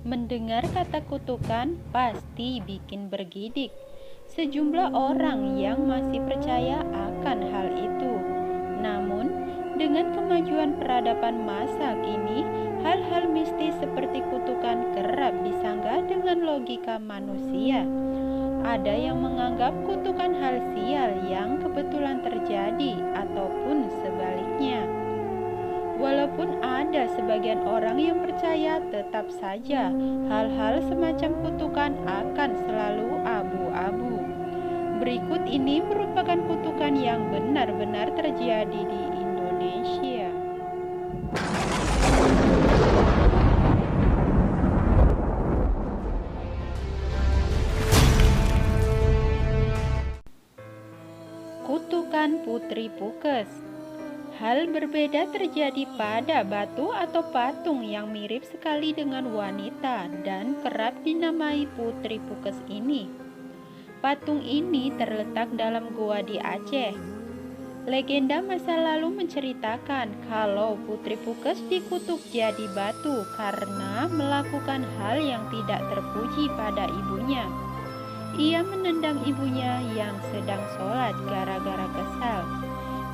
Mendengar kata kutukan pasti bikin bergidik. Sejumlah orang yang masih percaya akan hal itu. Namun, dengan kemajuan peradaban masa kini, hal-hal mistis seperti kutukan kerap disanggah dengan logika manusia. Ada yang menganggap kutukan hal sial yang kebetulan terjadi ataupun sebaliknya. Walaupun ada sebagian orang yang percaya, tetap saja hal-hal semacam kutukan akan selalu abu-abu. Berikut ini merupakan kutukan yang benar-benar terjadi di Indonesia. Kutukan Putri Pukes. Hal berbeda terjadi pada batu atau patung yang mirip sekali dengan wanita dan kerap dinamai Putri Pukes ini. Patung ini terletak dalam goa di Aceh. Legenda masa lalu menceritakan kalau Putri Pukes dikutuk jadi batu karena melakukan hal yang tidak terpuji pada ibunya. Ia menendang ibunya yang sedang sholat gara-gara kesal.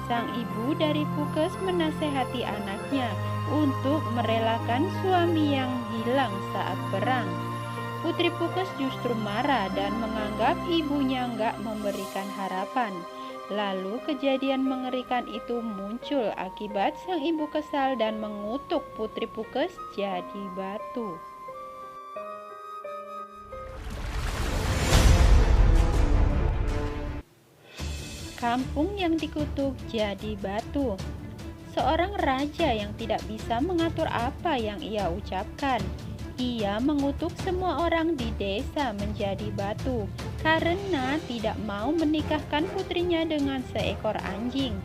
Sang ibu dari Pukes menasehati anaknya untuk merelakan suami yang hilang saat perang. Putri Pukes justru marah dan menganggap ibunya nggak memberikan harapan. Lalu kejadian mengerikan itu muncul akibat sang ibu kesal dan mengutuk Putri Pukes jadi batu. Kampung yang dikutuk jadi batu. Seorang raja yang tidak bisa mengatur apa yang ia ucapkan. Ia mengutuk semua orang di desa menjadi batu karena tidak mau menikahkan putrinya dengan seekor anjing.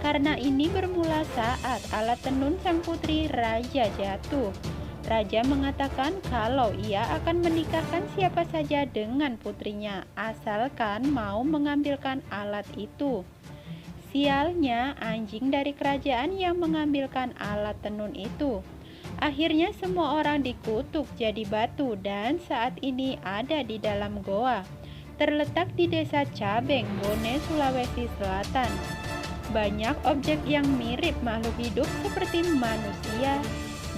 Karena ini bermula saat alat tenun sang putri raja jatuh. Raja mengatakan kalau ia akan menikahkan siapa saja dengan putrinya asalkan mau mengambilkan alat itu. Sialnya anjing dari kerajaan yang mengambilkan alat tenun itu. Akhirnya semua orang dikutuk jadi batu dan saat ini ada di dalam goa. Terletak di desa Cabeng, Bone, Sulawesi Selatan. Banyak objek yang mirip makhluk hidup seperti manusia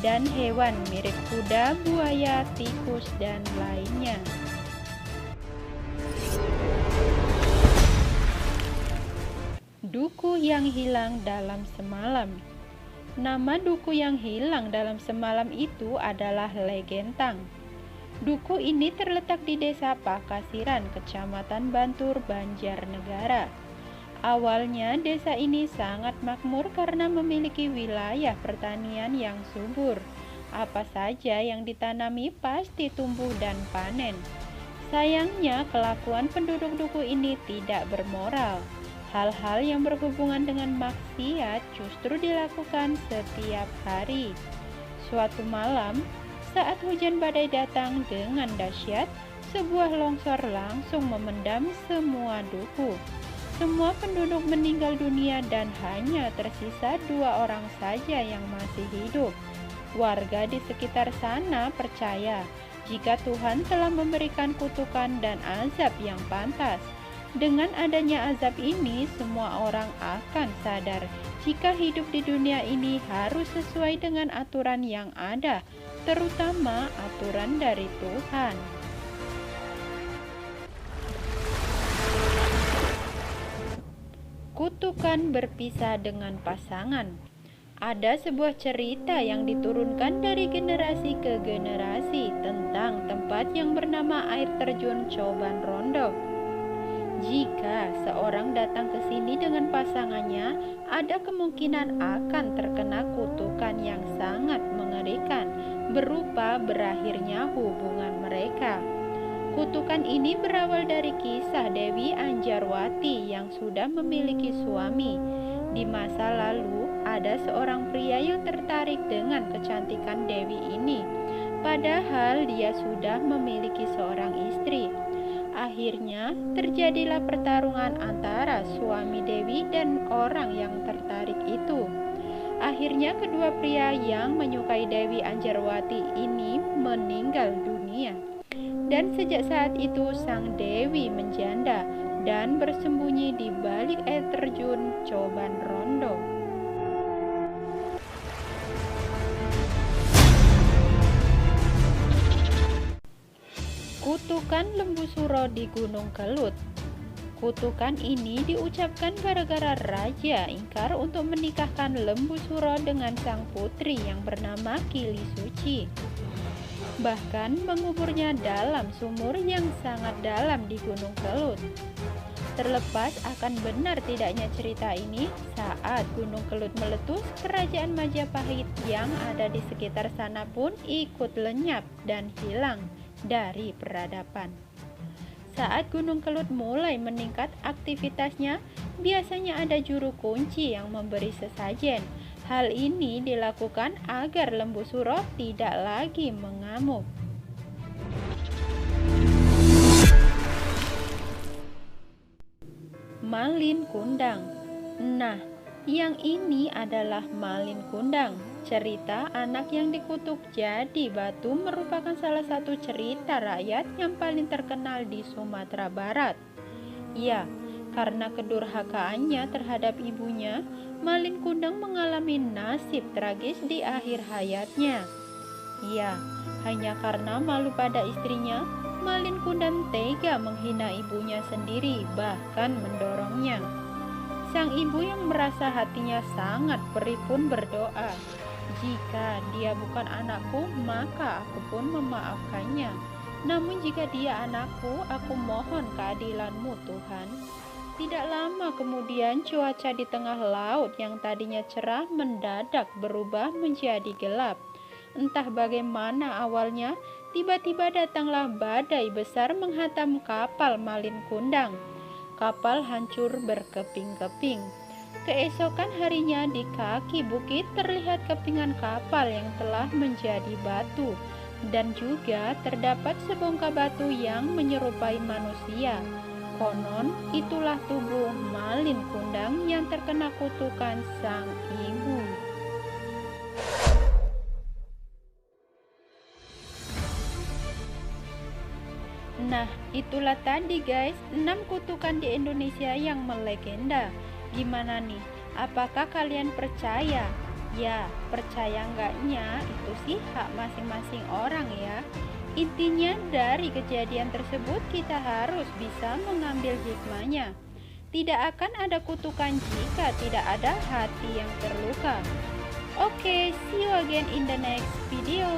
dan hewan mirip kuda, buaya, tikus, dan lainnya. Duku yang hilang dalam semalam. Nama duku yang hilang dalam semalam itu adalah Legentang. Duku ini terletak di desa Pakasiran, Kecamatan Bantur, Banjarnegara. Awalnya desa ini sangat makmur karena memiliki wilayah pertanian yang subur. Apa saja yang ditanami pasti tumbuh dan panen. Sayangnya kelakuan penduduk duku ini tidak bermoral. Hal-hal yang berhubungan dengan maksiat justru dilakukan setiap hari. Suatu malam, saat hujan badai datang dengan dahsyat, sebuah longsor langsung memendam semua duku. Semua penduduk meninggal dunia dan hanya tersisa 2 orang saja yang masih hidup. Warga di sekitar sana percaya jika Tuhan telah memberikan kutukan dan azab yang pantas. Dengan adanya azab ini, semua orang akan sadar jika hidup di dunia ini harus sesuai dengan aturan yang ada, terutama aturan dari Tuhan. Kutukan berpisah dengan pasangan. Ada sebuah cerita yang diturunkan dari generasi ke generasi tentang tempat yang bernama air terjun Coban Rondo. Jika seorang datang ke sini dengan pasangannya, ada kemungkinan akan terkena kutukan yang sangat mengerikan, berupa berakhirnya hubungan mereka. Kutukan ini berawal dari kisah Dewi Anjarwati yang sudah memiliki suami. Di masa lalu, ada seorang pria yang tertarik dengan kecantikan Dewi ini, padahal dia sudah memiliki seorang istri. Akhirnya, terjadilah pertarungan antara suami Dewi dan orang yang tertarik itu. Akhirnya kedua pria yang menyukai Dewi Anjarwati ini meninggal dunia. Dan sejak saat itu sang Dewi menjanda dan bersembunyi di balik air terjun Coban Rondo. Kutukan Lembu Suro di Gunung Kelut. Kutukan ini diucapkan gara-gara Raja ingkar untuk menikahkan Lembu Suro dengan sang putri yang bernama Kili Suci. Bahkan menguburnya dalam sumur yang sangat dalam di Gunung Kelut. Terlepas akan benar tidaknya cerita ini, saat Gunung Kelut meletus, kerajaan Majapahit yang ada di sekitar sana pun ikut lenyap dan hilang dari peradaban. Saat Gunung Kelut mulai meningkat aktivitasnya, biasanya ada juru kunci yang memberi sesajen. Hal ini dilakukan agar Lembu Suro tidak lagi mengamuk. Malin Kundang. Nah, yang ini adalah Malin Kundang. Cerita anak yang dikutuk jadi batu merupakan salah satu cerita rakyat yang paling terkenal di Sumatera Barat. Ya, karena kedurhakaannya terhadap ibunya, Malin Kundang mengalami nasib tragis di akhir hayatnya. Ya, hanya karena malu pada istrinya, Malin Kundang tega menghina ibunya sendiri, bahkan mendorongnya. Sang ibu yang merasa hatinya sangat perih pun berdoa, "Jika dia bukan anakku, maka aku pun memaafkannya. Namun jika dia anakku, aku mohon keadilan-Mu, Tuhan." Tidak lama kemudian cuaca di tengah laut yang tadinya cerah mendadak berubah menjadi gelap. Entah bagaimana awalnya, tiba-tiba datanglah badai besar menghantam kapal Malin Kundang. Kapal hancur berkeping-keping. Keesokan harinya di kaki bukit terlihat kepingan kapal yang telah menjadi batu, dan juga terdapat sebongkah batu yang menyerupai manusia. Konon itulah tubuh Malin Kundang yang terkena kutukan sang ibu. Nah, itulah tadi guys, 6 kutukan di Indonesia yang melegenda. Gimana nih? Apakah kalian percaya? Ya, percaya enggaknya itu sih hak masing-masing orang ya. Intinya dari kejadian tersebut kita harus bisa mengambil hikmahnya. Tidak akan ada kutukan jika tidak ada hati yang terluka. Oke, see you again in the next video.